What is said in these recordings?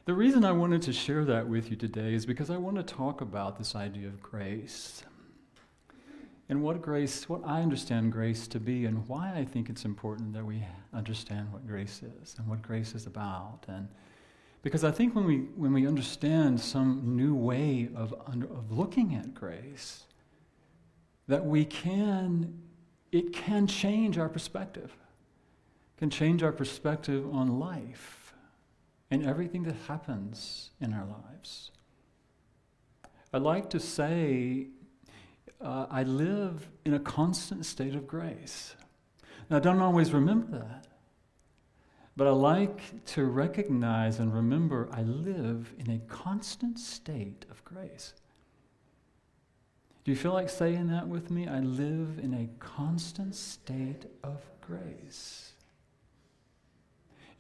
The reason I wanted to share that with you today is because I want to talk about this idea of grace and what I understand grace to be, and why I think it's important that we understand what grace is and what grace is about. And because I think when we understand some new way of looking at grace, that it can change our perspective. It can change our perspective on life and everything that happens in our lives. I'd like to say I live in a constant state of grace. Now, I don't always remember that, but I like to recognize and remember I live in a constant state of grace. Do you feel like saying that with me? I live in a constant state of grace.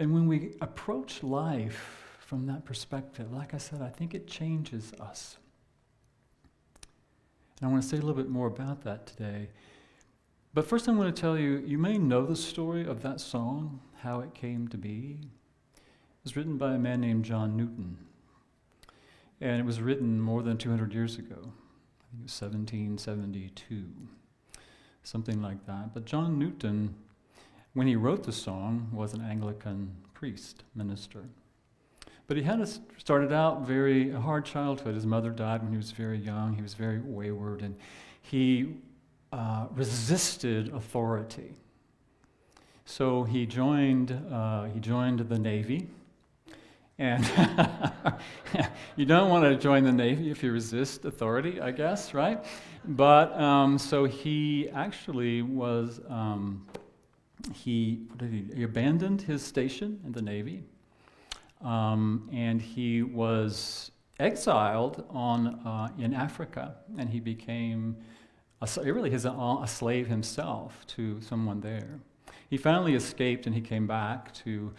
And when we approach life from that perspective, like I said, I think it changes us. And I want to say a little bit more about that today. But first I want to tell you, you may know the story of that song, How It Came to Be. It was written by a man named John Newton. And it was written more than 200 years ago. I think it was 1772, something like that. But John Newton, when he wrote the song, was an Anglican priest, minister. But he started out a hard childhood. His mother died when he was very young. He was very wayward, and he resisted authority. So he joined the Navy, and you don't want to join the Navy if you resist authority, I guess, right? But so he actually was he abandoned his station in the Navy. And he was exiled in Africa, and he became a slave himself to someone there. He finally escaped, and he came back to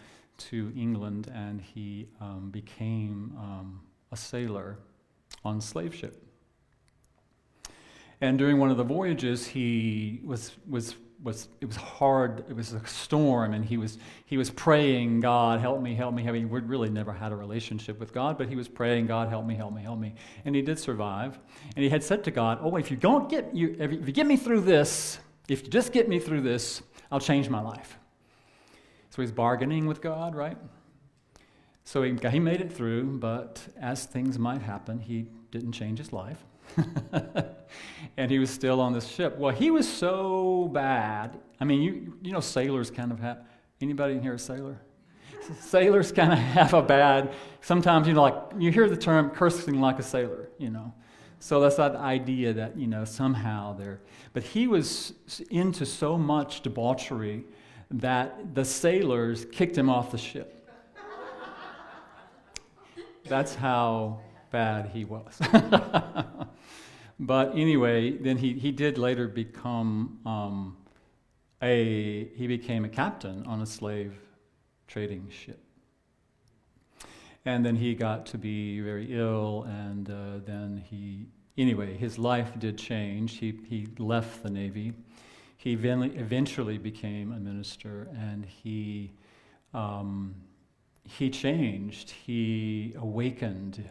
England, and he became a sailor on a slave ship. And during one of the voyages, it was hard. It was a storm, and he was praying, God, help me, help me. I mean, we really never had a relationship with God, but he was praying, God, help me, help me, help me. And he did survive. And he had said to God, oh, if you get me through this, if you just get me through this, I'll change my life. So he's bargaining with God, right? So he made it through, but as things might happen, he didn't change his life. And he was still on this ship. Well, he was so bad. I mean, you know, sailors kind of have. Anybody in here a sailor? Sailors kind of have a bad. Sometimes, like you hear the term cursing like a sailor. So that's that idea that somehow they're. But he was into so much debauchery that the sailors kicked him off the ship. That's how bad he was. But anyway, then he did later become he became a captain on a slave trading ship. And then he got to be very ill, and then his life did change. He left the Navy. He eventually became a minister, and he changed. He awakened.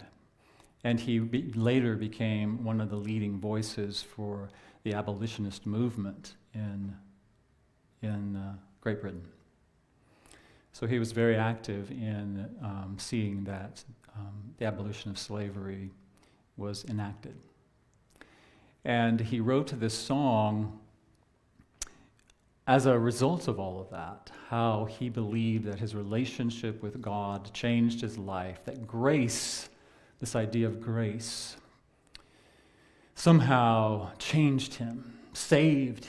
And he later became one of the leading voices for the abolitionist movement in Great Britain. So he was very active in seeing that the abolition of slavery was enacted. And he wrote this song as a result of all of that, how he believed that his relationship with God changed his life, that grace, this idea of grace, somehow changed him, saved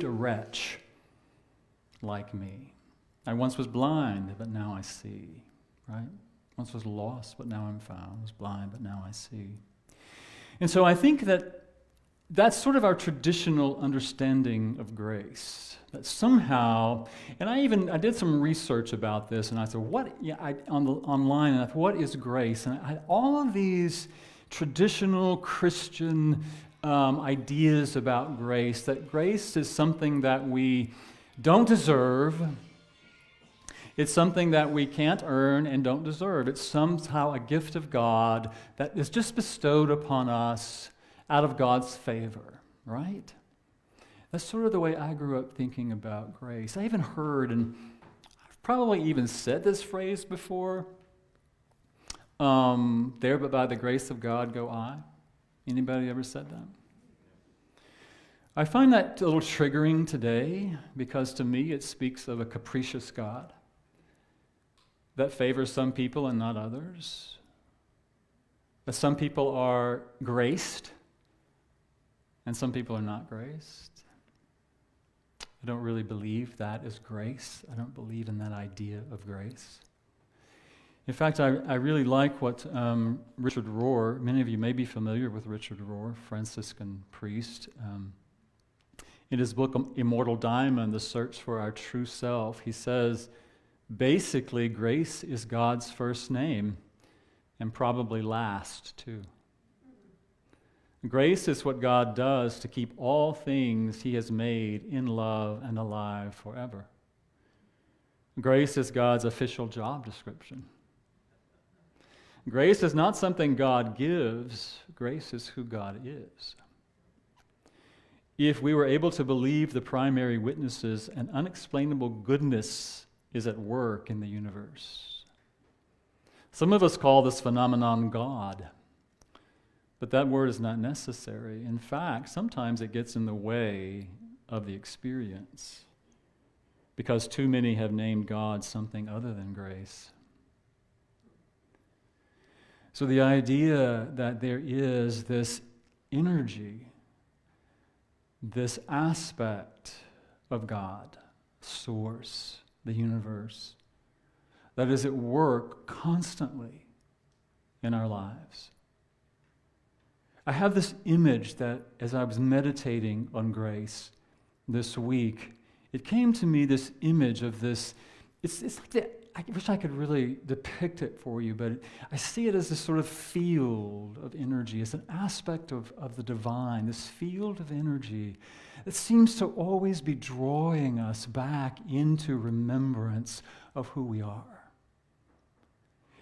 a wretch like me. I once was blind, but now I see, right? Once was lost, but now I'm found. Was blind, but now I see. And so I think that that's sort of our traditional understanding of grace. That somehow, and I did some research about this, and I said, online, and I thought, what is grace? And all of these traditional Christian ideas about grace, that grace is something that we don't deserve, It's something that we can't earn and don't deserve. It's somehow a gift of God that is just bestowed upon us out of God's favor, right? That's sort of the way I grew up thinking about grace. I even heard, and I've probably even said this phrase before, there but by the grace of God go I. Anybody ever said that? I find that a little triggering today because to me it speaks of a capricious God that favors some people and not others. That some people are graced and some people are not graced. I don't really believe that is grace. I don't believe in that idea of grace. In fact, I really like what Richard Rohr, many of you may be familiar with Richard Rohr, Franciscan priest. In his book, Immortal Diamond, The Search for Our True Self, he says, basically, grace is God's first name, and probably last, too. Grace is what God does to keep all things he has made in love and alive forever. Grace is God's official job description. Grace is not something God gives. Grace is who God is. If we were able to believe the primary witnesses, an unexplainable goodness is at work in the universe. Some of us call this phenomenon God, but that word is not necessary. In fact, sometimes it gets in the way of the experience because too many have named God something other than grace. So the idea that there is this energy, this aspect of God, source, the universe, that is at work constantly in our lives. I have this image that as I was meditating on grace this week, it came to me this image of this, it's like I wish I could really depict it for you, but I see it as this sort of field of energy. It's an aspect of the divine, this field of energy that seems to always be drawing us back into remembrance of who we are.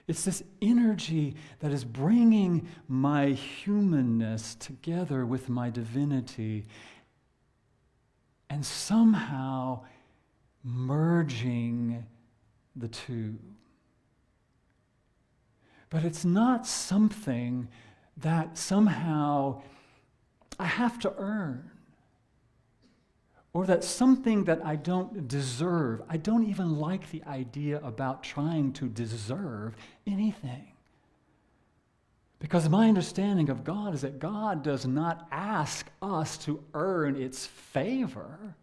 It's this energy that is bringing my humanness together with my divinity and somehow merging the two. But it's not something that somehow I have to earn, or that's something that I don't deserve. I don't even like the idea about trying to deserve anything. Because my understanding of God is that God does not ask us to earn its favor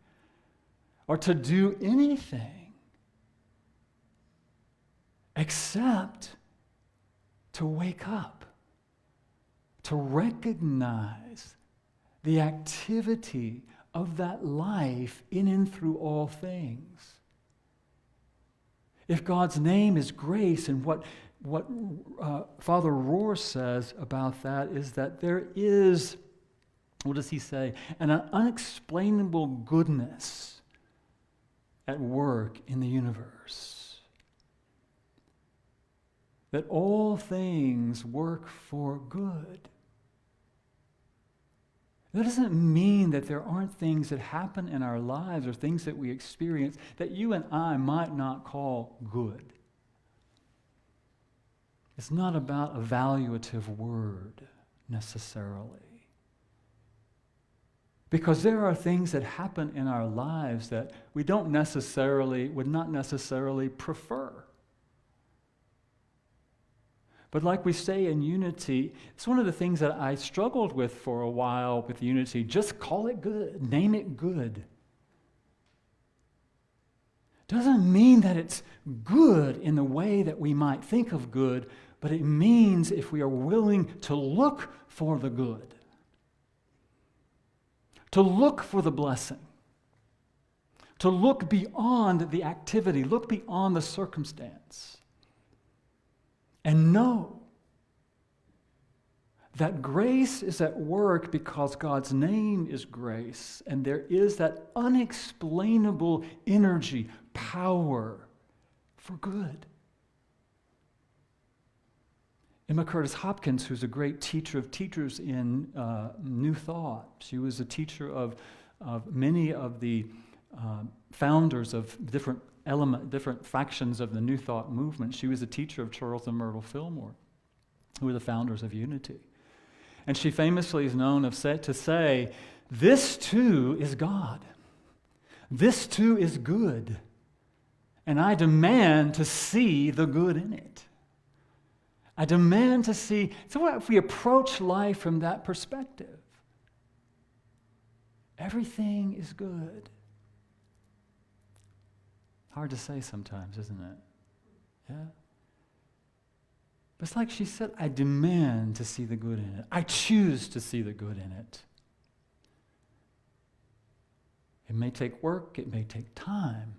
or to do anything except to wake up, to recognize the activity of that life in and through all things. If God's name is grace, and what Father Rohr says about that is that there is, what does he say, an unexplainable goodness at work in the universe. That all things work for good. That doesn't mean that there aren't things that happen in our lives or things that we experience that you and I might not call good. It's not about a valuative word necessarily. Because there are things that happen in our lives that we would not necessarily prefer. But like we say in unity, it's one of the things that I struggled with for a while with unity. Just call it good, name it good. Doesn't mean that it's good in the way that we might think of good, but it means if we are willing to look for the good, to look for the blessing, to look beyond the activity, look beyond the circumstance, and know that grace is at work because God's name is grace, and there is that unexplainable energy, power, for good. Emma Curtis Hopkins, who's a great teacher of teachers in New Thought, she was a teacher of many of the founders of different fractions of the New Thought movement. She was a teacher of Charles and Myrtle Fillmore, who were the founders of Unity. And she famously is known to say, this too is God. This too is good. And I demand to see the good in it. I demand to see. So what if we approach life from that perspective? Everything is good. Hard to say sometimes, isn't it? Yeah? But it's like she said, I demand to see the good in it. I choose to see the good in it. It may take work, it may take time.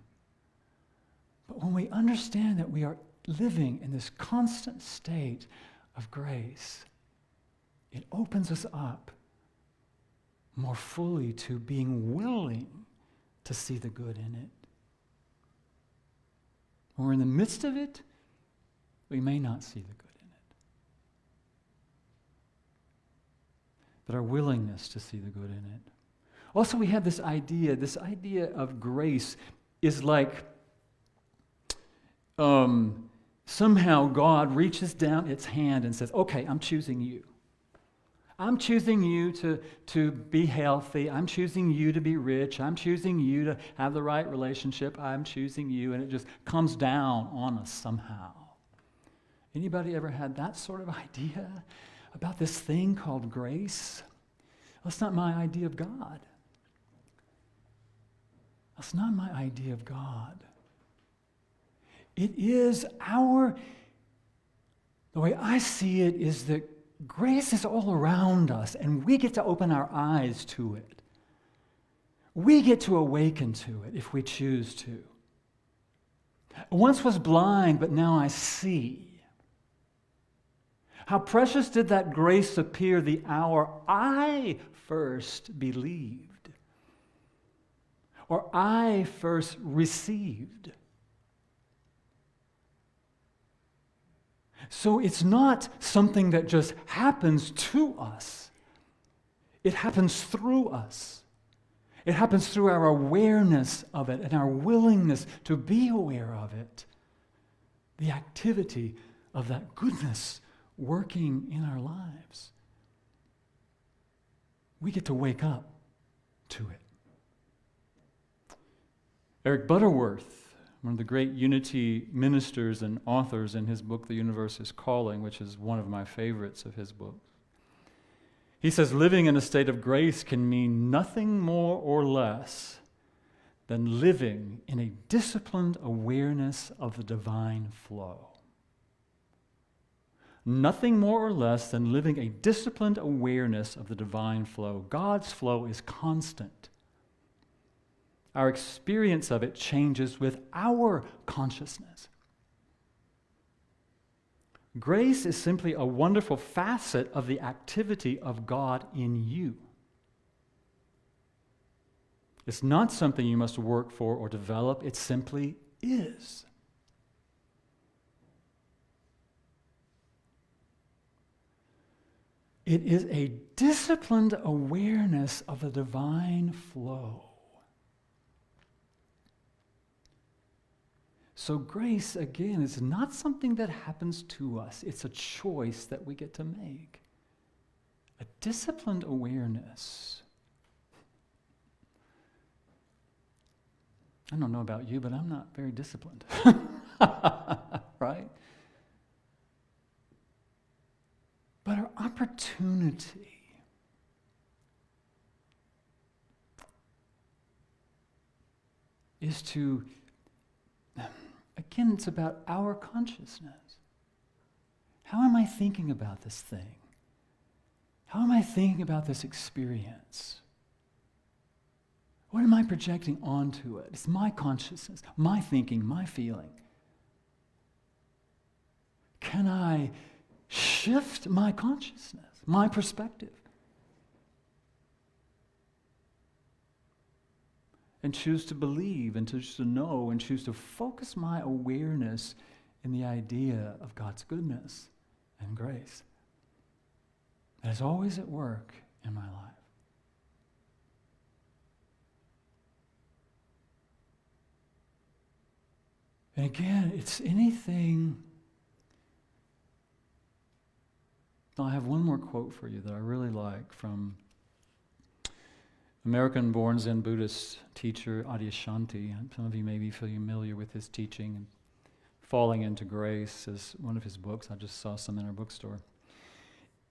But when we understand that we are living in this constant state of grace, it opens us up more fully to being willing to see the good in it. When we're in the midst of it, we may not see the good in it. But our willingness to see the good in it. Also, we have this idea of grace is like somehow God reaches down its hand and says, okay, I'm choosing you. I'm choosing you to be healthy. I'm choosing you to be rich. I'm choosing you to have the right relationship. I'm choosing you. And it just comes down on us somehow. Anybody ever had that sort of idea about this thing called grace? That's not my idea of God. That's not my idea of God. It is the way I see it is that grace is all around us, and we get to open our eyes to it. We get to awaken to it if we choose to. I once was blind, but now I see. How precious did that grace appear the hour I first believed, or I first received. So it's not something that just happens to us. It happens through us. It happens through our awareness of it and our willingness to be aware of it. The activity of that goodness working in our lives. We get to wake up to it. Eric Butterworth, one of the great Unity ministers and authors, in his book, The Universe is Calling, which is one of my favorites of his books. He says, living in a state of grace can mean nothing more or less than living in a disciplined awareness of the divine flow. Nothing more or less than living a disciplined awareness of the divine flow. God's flow is constant. Our experience of it changes with our consciousness. Grace is simply a wonderful facet of the activity of God in you. It's not something you must work for or develop. It simply is. It is a disciplined awareness of the divine flow. So grace, again, is not something that happens to us. It's a choice that we get to make. A disciplined awareness. I don't know about you, but I'm not very disciplined. Right? But our opportunity is to, again, it's about our consciousness. How am I thinking about this thing? How am I thinking about this experience? What am I projecting onto it? It's my consciousness, my thinking, my feeling. Can I shift my consciousness, my perspective? and choose to believe and choose to know and choose to focus my awareness in the idea of God's goodness and grace that is always at work in my life. And again, it's anything. I have one more quote for you that I really like from American-born Zen Buddhist teacher Adyashanti. Some of you may be familiar with his teaching. And Falling into Grace is one of his books. I just saw some in our bookstore.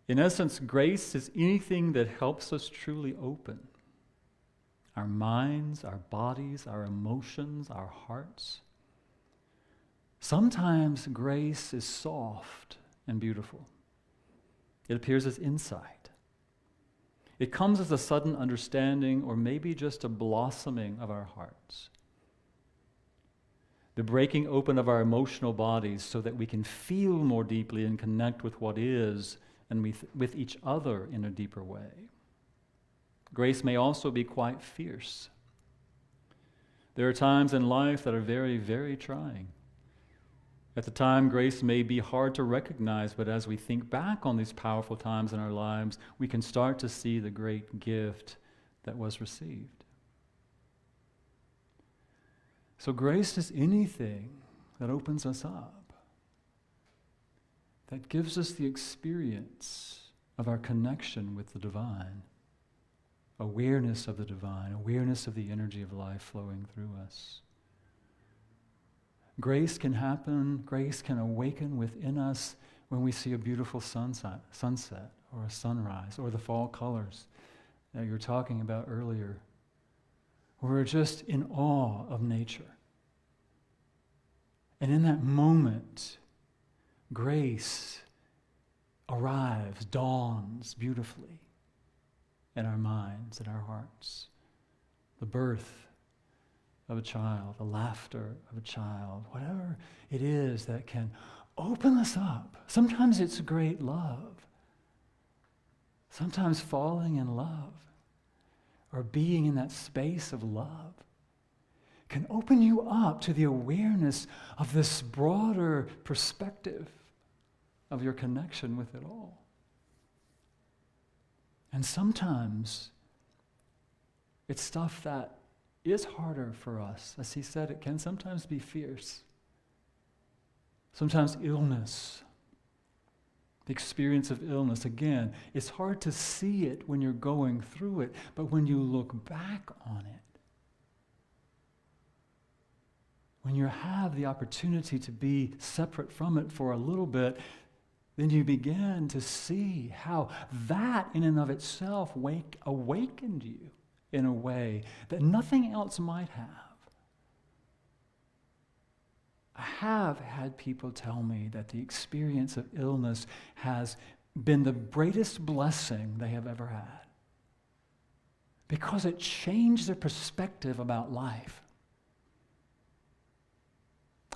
In essence, grace is anything that helps us truly open our minds, our bodies, our emotions, our hearts. Sometimes grace is soft and beautiful. It appears as insight. It comes as a sudden understanding or maybe just a blossoming of our hearts. The breaking open of our emotional bodies so that we can feel more deeply and connect with what is and with each other in a deeper way. Grace may also be quite fierce. There are times in life that are very, very trying. At the time, grace may be hard to recognize, but as we think back on these powerful times in our lives, we can start to see the great gift that was received. So grace is anything that opens us up, that gives us the experience of our connection with the divine, awareness of the divine, awareness of the energy of life flowing through us. Grace can happen, grace can awaken within us when we see a beautiful sunset or a sunrise or the fall colors that you were talking about earlier. We're just in awe of nature. And in that moment, grace arrives, dawns beautifully in our minds and our hearts. The birth of a child, the laughter of a child, whatever it is that can open us up. Sometimes it's great love. Sometimes falling in love or being in that space of love can open you up to the awareness of this broader perspective of your connection with it all. And sometimes it's stuff that is harder for us. As he said, it can sometimes be fierce. Sometimes illness, the experience of illness. Again, it's hard to see it when you're going through it, but when you look back on it, when you have the opportunity to be separate from it for a little bit, then you begin to see how that in and of itself awakened you in a way that nothing else might have. I have had people tell me that the experience of illness has been the greatest blessing they have ever had because it changed their perspective about life,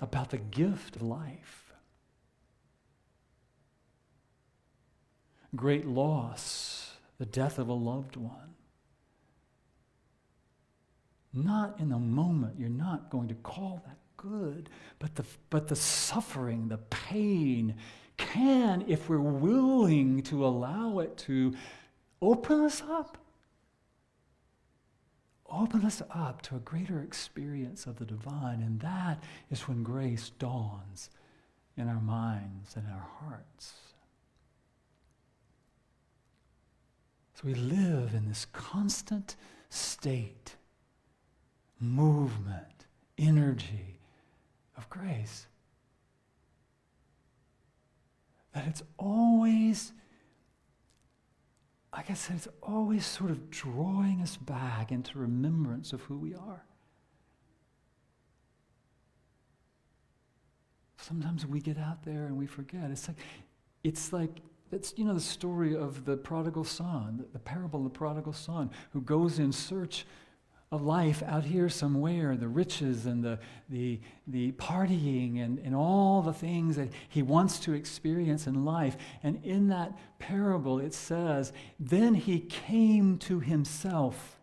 about the gift of life. Great loss, the death of a loved one. Not in the moment, you're not going to call that good, but the suffering, the pain can, if we're willing to allow it to, open us up to a greater experience of the divine, and that is when grace dawns in our minds and our hearts. So we live in this constant state, movement, energy of grace. That it's always, like I said, it's always sort of drawing us back into remembrance of who we are. Sometimes we get out there and we forget. It's like that's, the story of the prodigal son, the parable of the prodigal son, who goes in search of life out here somewhere, the riches and the partying and all the things that he wants to experience in life. And in that parable it says, then he came to himself.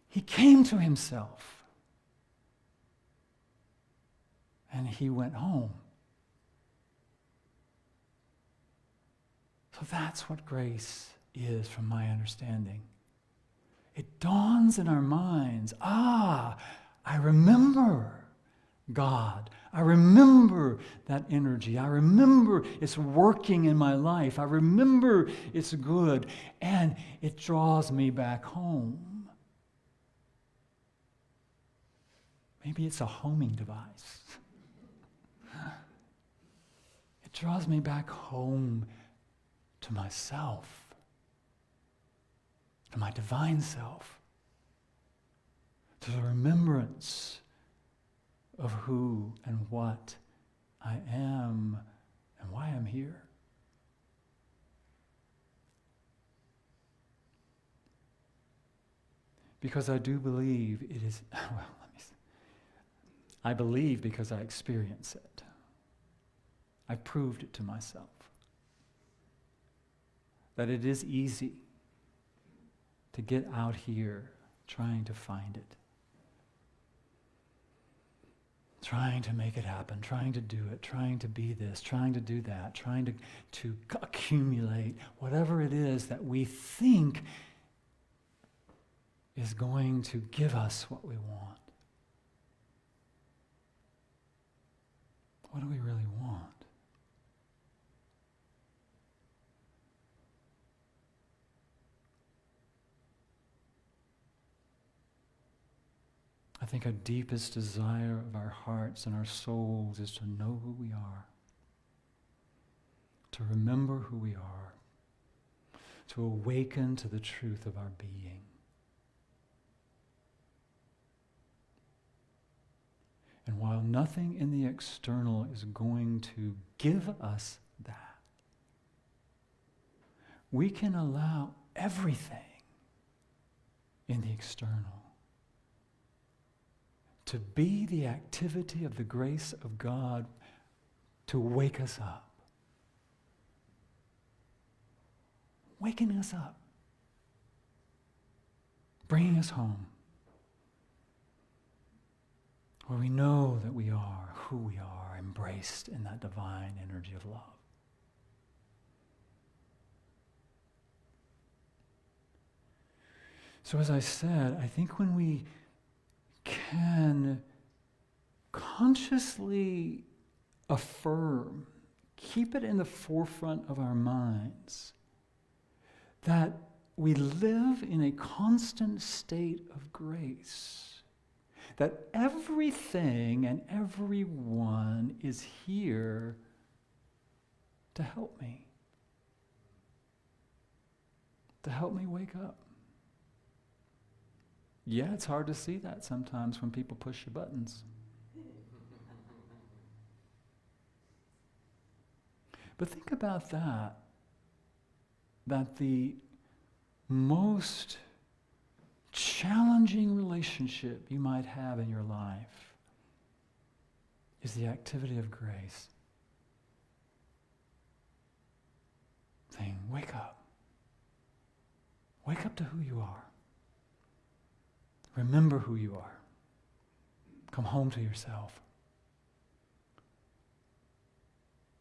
He came to himself. And he went home. So that's what grace is from my understanding. It dawns in our minds, I remember God. I remember that energy. I remember it's working in my life. I remember it's good, and it draws me back home. Maybe it's a homing device. It draws me back home to myself, to my divine self, to the remembrance of who and what I am and why I'm here. Because I do believe it is, I believe because I experience it. I've proved it to myself. That it is easy to get out here trying to find it. Trying to make it happen, trying to do it, trying to be this, trying to do that, trying to accumulate whatever it is that we think is going to give us what we want. What do we really want? I think our deepest desire of our hearts and our souls is to know who we are, to remember who we are, to awaken to the truth of our being. And while nothing in the external is going to give us that, we can allow everything in the external to be the activity of the grace of God to wake us up. Waking us up. Bringing us home. Where we know that we are who we are, embraced in that divine energy of love. So as I said, I think when we can consciously affirm, keep it in the forefront of our minds, that we live in a constant state of grace, that everything and everyone is here to help me wake up. Yeah, it's hard to see that sometimes when people push your buttons. But think about that the most challenging relationship you might have in your life is the activity of grace. Saying, wake up. Wake up to who you are. Remember who you are. Come home to yourself.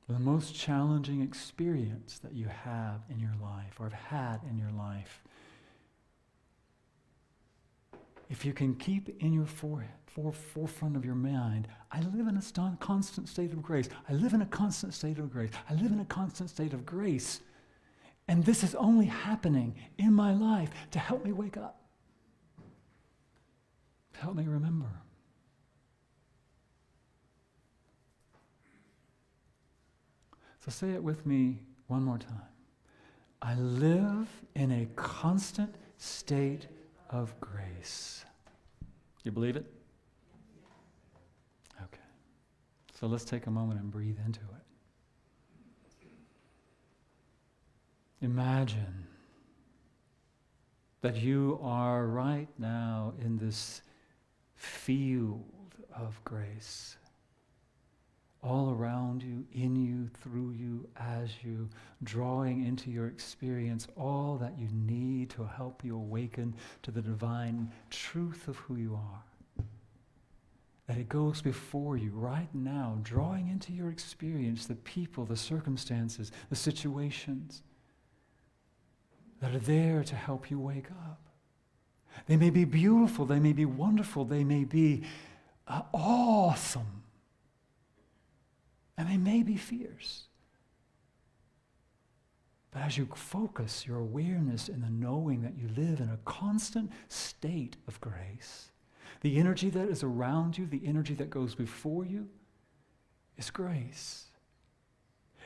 The most challenging experience that you have in your life or have had in your life, if you can keep in your forefront of your mind, I live in a constant state of grace. I live in a constant state of grace. I live in a constant state of grace. And this is only happening in my life to help me wake up. To help me remember. So say it with me one more time. I live in a constant state of grace. You believe it? Okay. So let's take a moment and breathe into it. Imagine that you are right now in this field of grace. All around you, in you, through you, as has you drawing into your experience all that you need to help you awaken to the divine truth of who you are. That it goes before you right now, drawing into your experience the people, the circumstances, the situations that are there to help you wake up. They may be beautiful, they may be wonderful, they may be awesome, and they may be fierce. But as you focus your awareness in the knowing that you live in a constant state of grace, the energy that is around you, the energy that goes before you, is grace.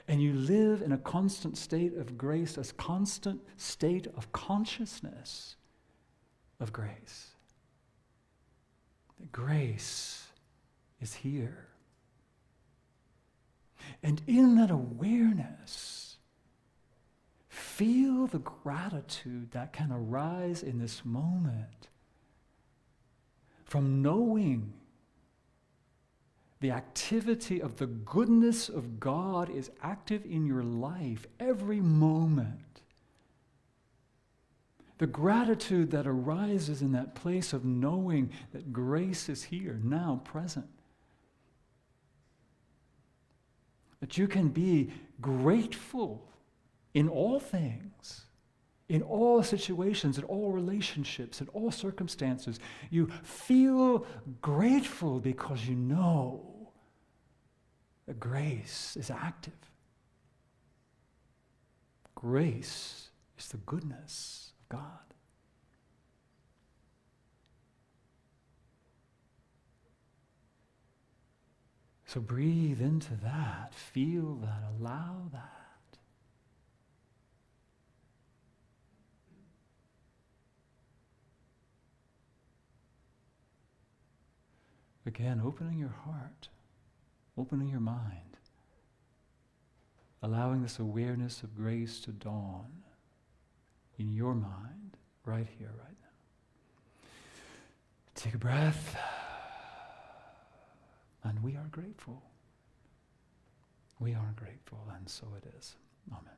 And you live in a constant state of grace, a constant state of consciousness of grace. That grace is here. And in that awareness, feel the gratitude that can arise in this moment from knowing the activity of the goodness of God is active in your life every moment. The gratitude that arises in that place of knowing that grace is here, now, present. That you can be grateful in all things, in all situations, in all relationships, in all circumstances. You feel grateful because you know that grace is active. Grace is the goodness of God. So breathe into that, feel that, allow that. Again, opening your heart, opening your mind, allowing this awareness of grace to dawn in your mind, right here, right now. Take a breath, and we are grateful. We are grateful, and so it is. Amen.